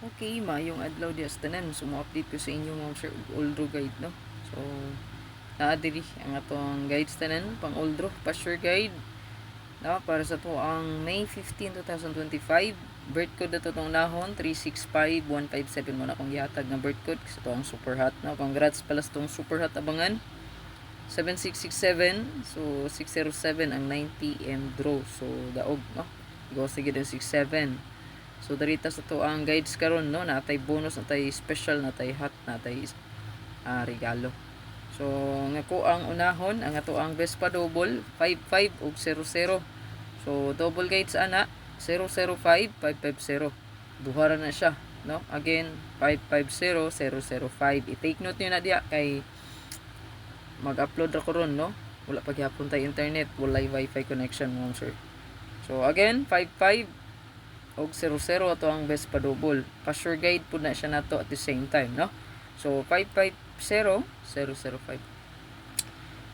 Okay, mayong adlaw di tanan. So, mo-update ko sa inyo mga sir Oldro guide, no? So, naa diri ang atong guides tanan pang Oldro pasture guide, no? Para sa to ang May 15, 2025. Birth code na tong nahon 365157 mo na akong gihatag na birth code sa to ang super hot, no? Congrats pala sa tong super hot abangan. 7667, so 607 ang 9 PM draw. So, daog, no? Go sige din 67. So darita sa to ang guides karon, no, natay bonus, natay special, natay hot, natay regalo. So nga ko ang unahon ang ato ang Vespa double 55 ug 00. So double guides ana 005550. Duhara na siya, no? Again 550005. I-take note niyo na diya kay mag-upload ra ko ron, no? Wala pa gyapon tay internet, walay wifi connection mo sir. So again 55 og 00 ato ang Vespa double. Pa-sure guide po na siya nato at the same time, no? So 550005.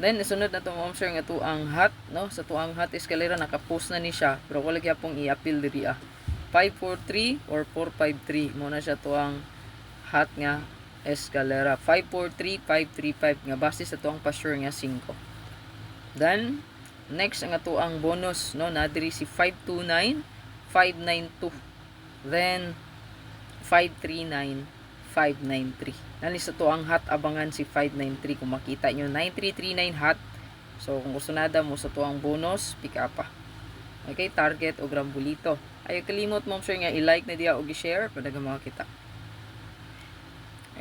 Then isunod na to mo sir nga to ang hot, no? Sa to ang hot escalera naka-post na ni siya, pero wala gyapong i-appeal diri 543 or 453 mo na siya to ang hot nga escalera. 543535 nga base sa to ang pa-sure nga 5. Then next ang ato ang bonus, no? Na diri si 529,592. Then 539,593. Nani sa to ang hot abangan si 593. Kung makita nyo 9339 hot. So kung gusto nada mo sa to ang bonus, pick up pa. Okay, target o grambulito. Ayaw kalimot mo sure nga i-like na diya o i-share para makita.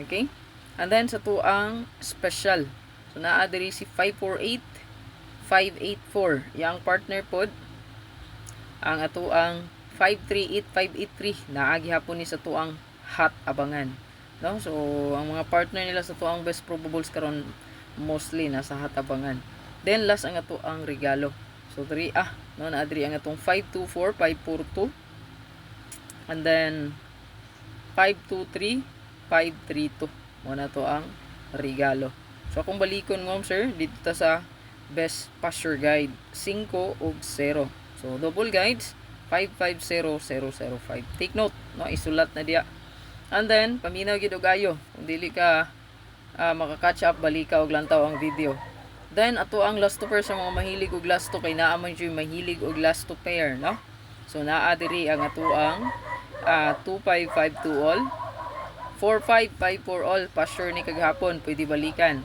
Okay? And then sa to ang special. So naa diri si 548,584. Yang partner pod ang ato ang 538583 naagi hapon ni sa tuang hot abangan, no? So ang mga partner nila sa tuang best probables karon mostly nasa hot abangan. Then last ang ato ang regalo. So 3 no, na adri ang atong 524542 and then 523532 mo na to ang regalo. So kung balikon mo sir dito ta sa best pasture guide 5 ug 0. So double guides 550005. Take note, no, isulat na diya. And then paminaw gid og ayo kung dili ka maka-catch up, balika og lantaw ang video. Then ato ang last to pair sa mga mahilig og last to kay naa man jud mahilig og last to pair, no? So naa diri ang ato ang 2552 all, 4554 all, pa-sure ni kaghapon pwede balikan.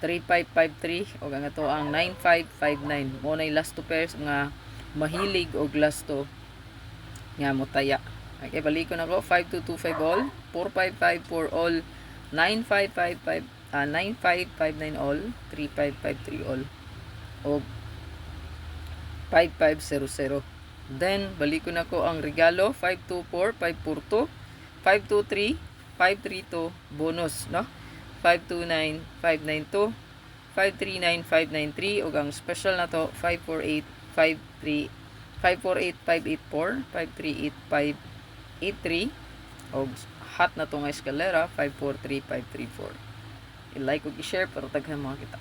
3553 og ang ato ang 9559 mo nay last to pairs nga mahilig og lasto nga motaya. Okay, balikon ako 5225 all, 4554 all, 9555 9559 all, 3553 all og 5500. Then balikon ako ang regalo 524 542 523 532 bonus, no? 529 592 539 593 ug ang special na to 548 584 538 583 og hot na to nga eskalera 543534. I-like ug i-share para daghan mga kita.